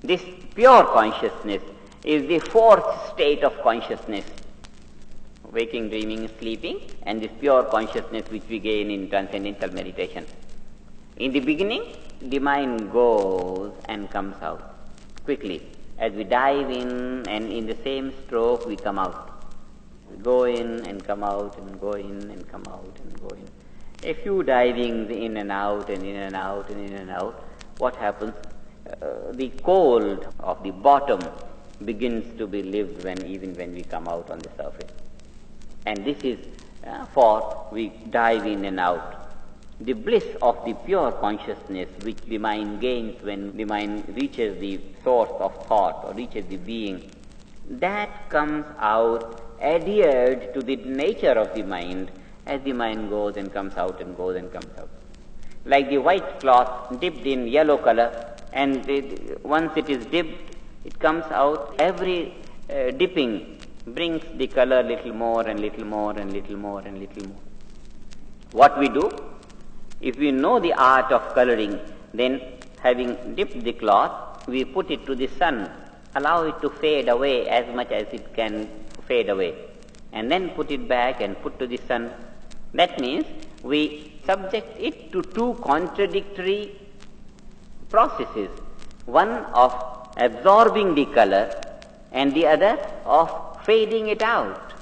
This pure consciousness is the fourth state of consciousness. Waking, dreaming, sleeping, and this pure consciousness which we gain in transcendental meditation. In the beginning, the mind goes and comes out quickly. As we dive in, and in the same stroke we come out. We go in and come out, and go in and come out and go in. A few divings in and out and in and out and in and out. What happens? The cold of the bottom begins to be lived even when we come out on the surface. And this is for we dive in and out. The bliss of the pure consciousness which the mind gains when the mind reaches the source of thought or reaches the being, that comes out adhered to the nature of the mind as the mind goes and comes out and goes and comes out. Like the white cloth dipped in yellow color, and once it is dipped, it comes out. Every dipping brings the color little more and little more and little more and little more. What we do, if we know the art of coloring, then having dipped the cloth, we put it to the sun, allow it to fade away as much as it can fade away, and then put it back and put to the sun. That means we subject it to two contradictory processes, one of absorbing the color and the other of fading it out.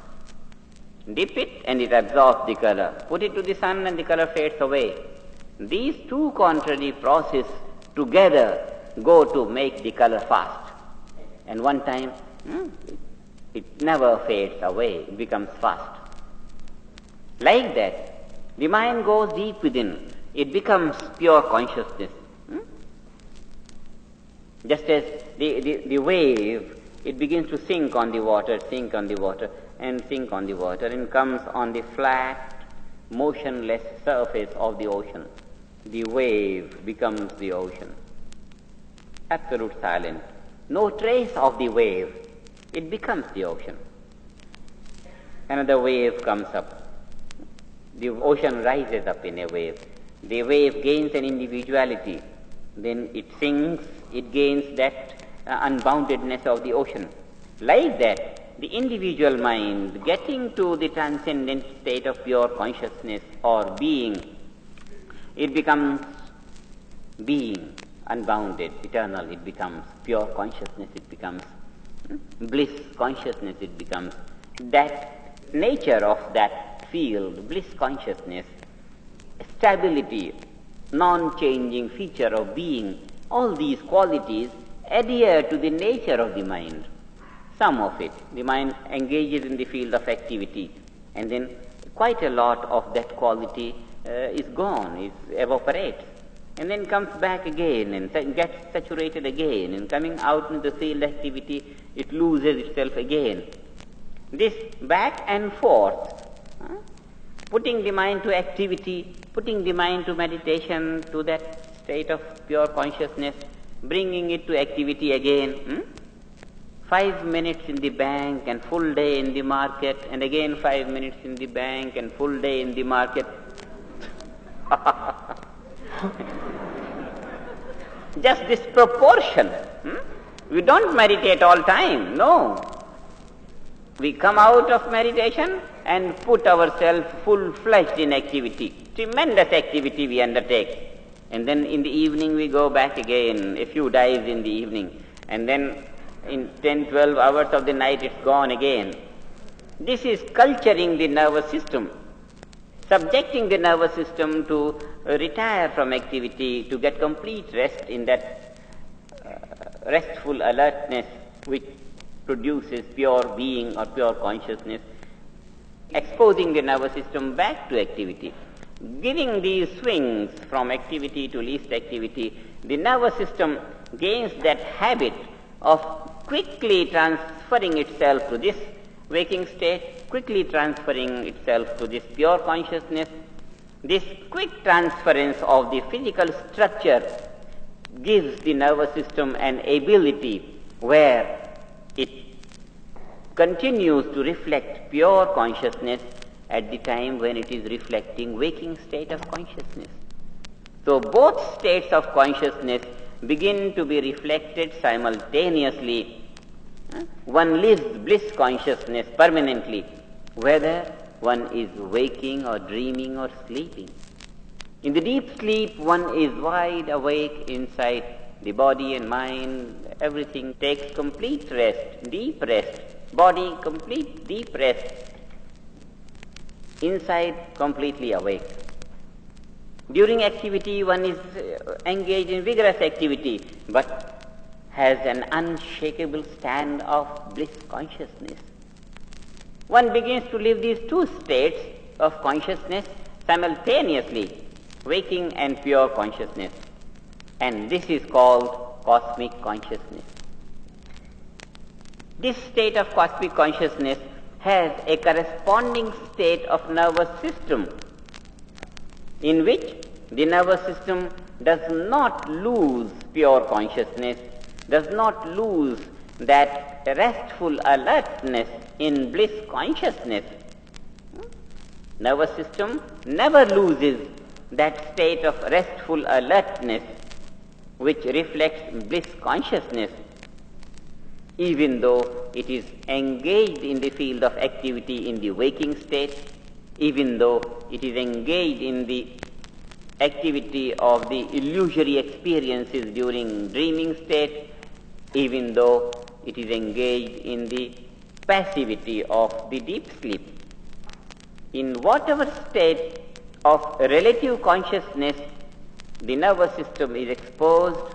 Dip it and it absorbs the color. Put it to the sun and the color fades away. These two contrary processes together go to make the color fast. And one time, it never fades away, it becomes fast. Like that, the mind goes deep within. It becomes pure consciousness. Just as the wave, it begins to sink on the water, sink on the water, and sink on the water, and comes on the flat, motionless surface of the ocean. The wave becomes the ocean. Absolute silence. No trace of the wave. It becomes the ocean. Another wave comes up. The ocean rises up in a wave. The wave gains an individuality. Then it sinks, it gains that unboundedness of the ocean. Like that, the individual mind getting to the transcendent state of pure consciousness or being, it becomes being, unbounded, eternal. It becomes pure consciousness, it becomes bliss consciousness, it becomes that nature of that field, bliss consciousness, stability, non-changing feature of being. All these qualities adhere to the nature of the mind. Some of it, the mind engages in the field of activity, and then quite a lot of that quality is gone, evaporates, and then comes back again and gets saturated again, and coming out into the field activity, it loses itself again. This back and forth, putting the mind to activity, putting the mind to meditation, to that state of pure consciousness, bringing it to activity again. 5 minutes in the bank and full day in the market, and again 5 minutes in the bank and full day in the market. Just this proportion. We don't meditate all time, no. We come out of meditation and put ourselves full-fledged in activity. Tremendous activity we undertake. And then in the evening we go back again, a few dives in the evening. And then in 10, 12 hours of the night it's gone again. This is culturing the nervous system, subjecting the nervous system to retire from activity, to get complete rest in that restful alertness which produces pure being or pure consciousness, exposing the nervous system back to activity. Giving these swings from activity to least activity, the nervous system gains that habit of quickly transferring itself to this waking state, quickly transferring itself to this pure consciousness. This quick transference of the physical structure gives the nervous system an ability where it continues to reflect pure consciousness at the time when it is reflecting waking state of consciousness. So both states of consciousness begin to be reflected simultaneously. One lives bliss consciousness permanently, whether one is waking or dreaming or sleeping. In the deep sleep, one is wide awake inside the body and mind. Everything takes complete rest, deep rest. Body complete, deep rest. Inside, completely awake. During activity, one is engaged in vigorous activity, but has an unshakable stand of bliss consciousness. One begins to live these two states of consciousness simultaneously, waking and pure consciousness. And this is called cosmic consciousness. This state of cosmic consciousness has a corresponding state of nervous system in which the nervous system does not lose pure consciousness, does not lose that restful alertness in bliss consciousness. Nervous system never loses that state of restful alertness which reflects bliss consciousness, even though it is engaged in the field of activity in the waking state, even though it is engaged in the activity of the illusory experiences during dreaming state, even though it is engaged in the passivity of the deep sleep. In whatever state of relative consciousness the nervous system is exposed,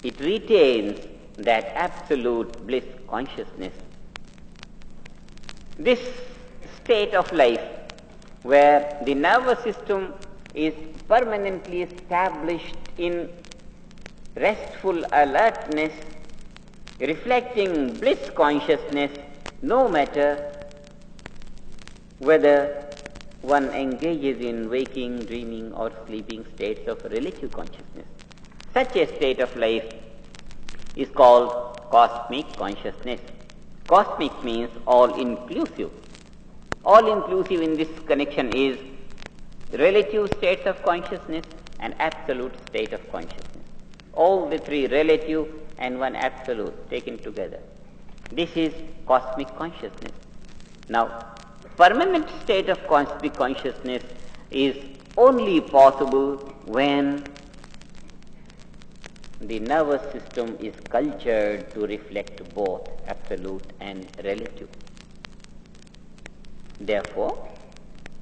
it retains that absolute bliss consciousness. This state of life where the nervous system is permanently established in restful alertness, reflecting bliss consciousness, no matter whether one engages in waking, dreaming or sleeping states of relative consciousness. Such a state of life is called cosmic consciousness. Cosmic means all-inclusive. All-inclusive in this connection is relative states of consciousness and absolute state of consciousness. All the three relative and one absolute taken together. This is cosmic consciousness. Now, permanent state of cosmic consciousness is only possible when the nervous system is cultured to reflect both absolute and relative. Therefore,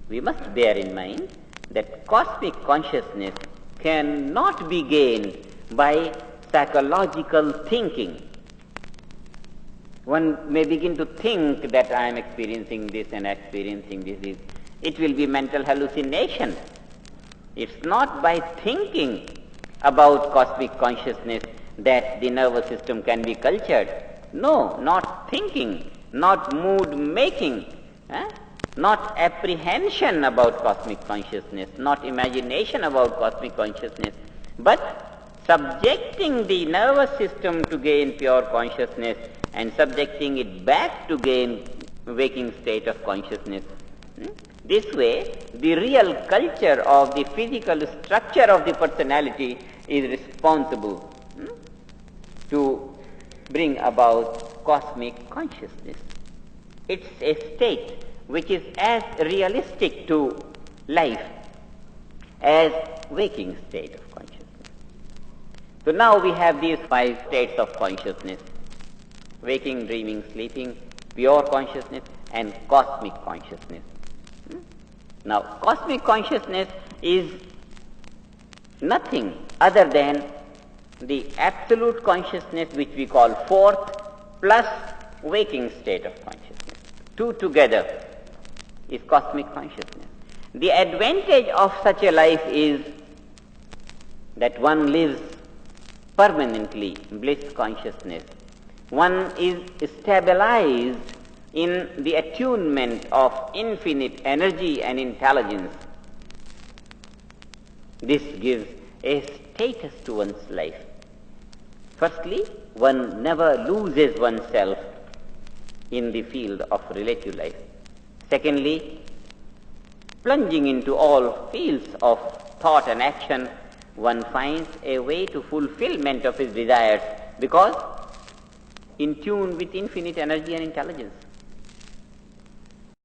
we must bear in mind that cosmic consciousness cannot be gained by psychological thinking. One may begin to think that I am experiencing this and experiencing this. It will be mental hallucination. It's not by thinking about cosmic consciousness that the nervous system can be cultured. No, not thinking, not mood making, not apprehension about cosmic consciousness, not imagination about cosmic consciousness, but subjecting the nervous system to gain pure consciousness and subjecting it back to gain waking state of consciousness. This way, the real culture of the physical structure of the personality is responsible to bring about cosmic consciousness. It's a state which is as realistic to life as waking state of consciousness. So now we have these 5 states of consciousness: waking, dreaming, sleeping, pure consciousness and cosmic consciousness. Now, cosmic consciousness is nothing other than the absolute consciousness which we call fourth plus waking state of consciousness. Two together is cosmic consciousness. The advantage of such a life is that one lives permanently bliss consciousness. One is stabilized in the attunement of infinite energy and intelligence. This gives a status to one's life. Firstly, one never loses oneself in the field of relative life. Secondly, plunging into all fields of thought and action, one finds a way to fulfillment of his desires because in tune with infinite energy and intelligence.